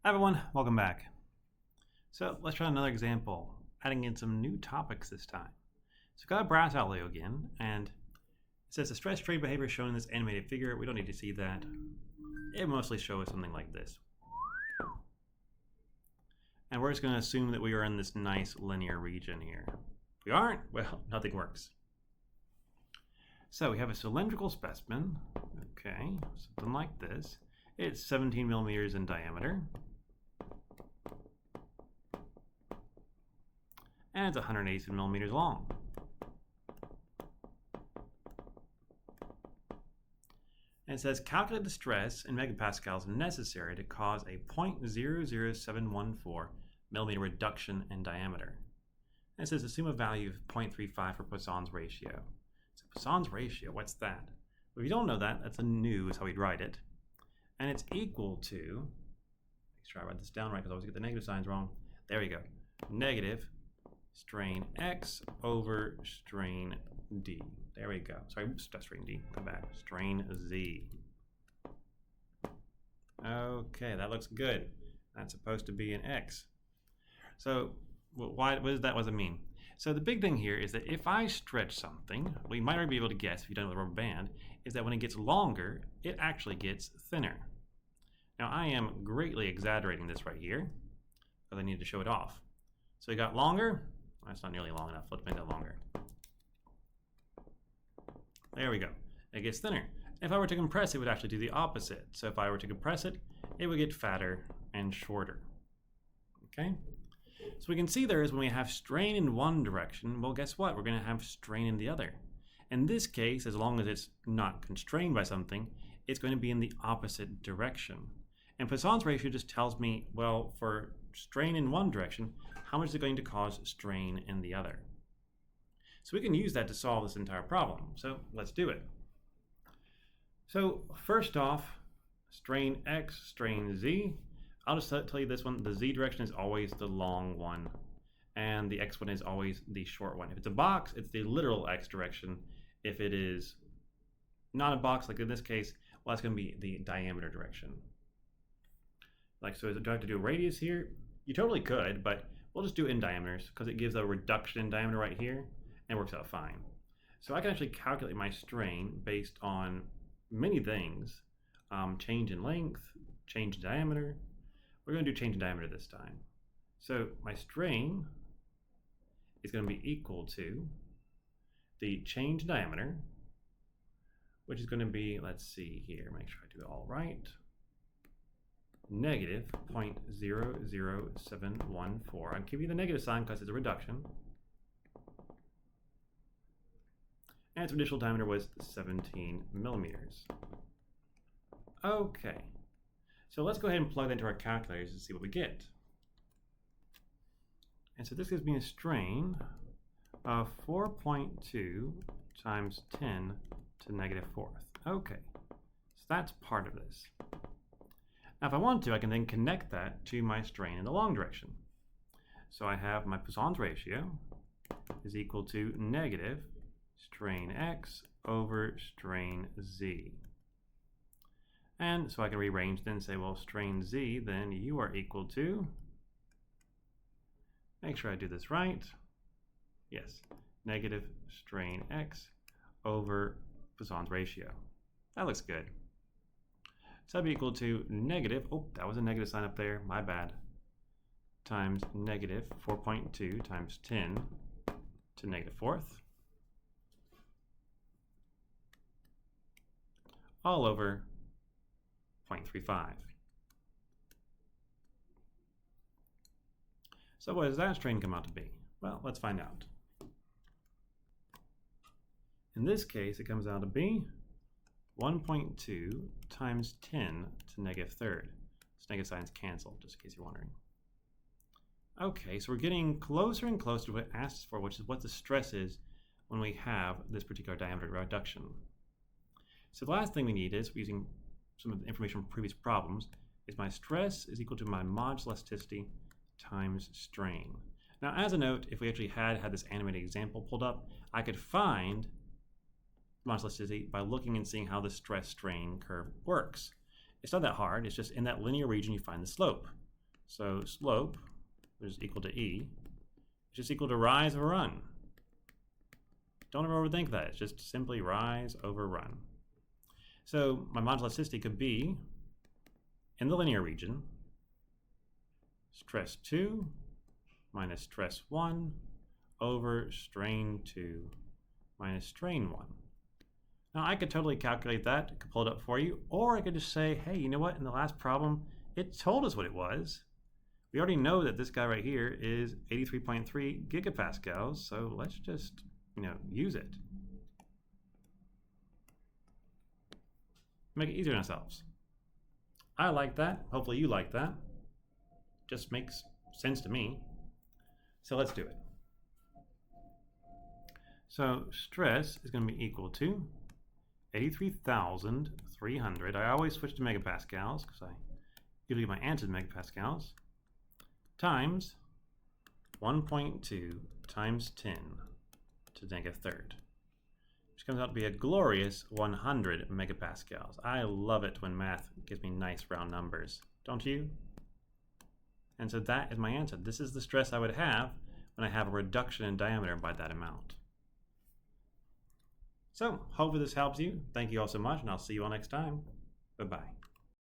Hi everyone, welcome back. So let's try another example, adding in some new topics this time. So we've got a brass outlay again, and it says the stress strain behavior shown in this animated figure. We don't need to see that. It mostly shows something like this. And we're just going to assume that we are in this nice linear region here. If we aren't, well, nothing works. So we have a cylindrical specimen, okay, something like this. It's 17 millimeters in diameter. And it's 187 millimeters long. And it says calculate the stress in megapascals necessary to cause a 0.00714 millimeter reduction in diameter. And it says assume a value of 0.35 for Poisson's ratio. So Poisson's ratio, what's that? Well, if you don't know that, that's a nu is how we'd write it. And it's equal to, make sure I write this down right because I always get the negative signs wrong. There we go. Negative strain X over strain D. There we go. Sorry, strain D. Come back. Strain Z. Okay, that looks good. That's supposed to be an X. So what does it mean? So the big thing here is that if I stretch something, we might already be able to guess if you've done it with a rubber band, is that when it gets longer, it actually gets thinner. Now I am greatly exaggerating this right here, because I need to show it off. So you got longer. That's not nearly long enough. Let's make that longer. There we go. It gets thinner. If I were to compress, it would actually do the opposite. So if I were to compress it, it would get fatter and shorter. Okay? So we can see there is when we have strain in one direction, well, guess what? We're going to have strain in the other. In this case, as long as it's not constrained by something, it's going to be in the opposite direction. And Poisson's ratio just tells me, well, for strain in one direction, how much is it going to cause strain in the other? So we can use that to solve this entire problem. So let's do it. So first off, strain X, strain Z. I'll just tell you this one, the Z direction is always the long one, and the X one is always the short one. If it's a box, it's the literal X direction. If it is not a box, like in this case, well, that's going to be the diameter direction. Like, so do I have to do a radius here? You totally could, but we'll just do it in diameters because it gives a reduction in diameter right here and works out fine. So I can actually calculate my strain based on many things. Change in length, change in diameter. We're going to do change in diameter this time. So my strain is going to be equal to the change in diameter, which is going to be, let's see here, make sure I do it all right, negative 0.00714. I'm giving you the negative sign because it's a reduction. And its initial diameter was 17 millimeters. Okay, so let's go ahead and plug that into our calculators and see what we get. And so this gives me a strain of 4.2 times 10 to the negative fourth. Okay, so that's part of this. Now if I want to, I can then connect that to my strain in the long direction. So I have my Poisson's ratio is equal to negative strain X over strain Z. And so I can rearrange then and say, well, strain Z, then you are equal to, make sure I do this right, yes, negative strain X over Poisson's ratio. That looks good. So that'd be equal to negative, oh, that was a negative sign up there, my bad, times negative 4.2 times 10 to negative fourth, all over 0.35. So what does that strain come out to be? Well, let's find out. In this case, it comes out to be 1.2 times 10 to negative third. This negative signs cancel, just in case you're wondering. Okay, so we're getting closer and closer to what it asks for, which is what the stress is when we have this particular diameter reduction. So the last thing we need is, using some of the information from previous problems, is my stress is equal to my modulus elasticity times strain. Now, as a note, if we actually had this animated example pulled up, I could find modulus elasticity by looking and seeing how the stress strain curve works. It's not that hard. It's just in that linear region you find the slope. So slope, which is equal to E, is just equal to rise over run. Don't ever overthink that. It's just simply rise over run. So my modulusicity could be, in the linear region, stress 2 minus stress 1 over strain 2 minus strain 1. Now I could totally calculate that, I could pull it up for you, or I could just say, hey, you know what, in the last problem, it told us what it was. We already know that this guy right here is 83.3 gigapascals, so let's just, use it. Make it easier on ourselves. I like that. Hopefully you like that. Just makes sense to me. So let's do it. So stress is going to be equal to 83,300. I always switch to megapascals because I usually get my answers in megapascals. Times 1.2 times 10 to the negative third, which comes out to be a glorious 100 megapascals. I love it when math gives me nice round numbers, don't you? And so that is my answer. This is the stress I would have when I have a reduction in diameter by that amount. So hopefully this helps you. Thank you all so much, and I'll see you all next time. Bye-bye.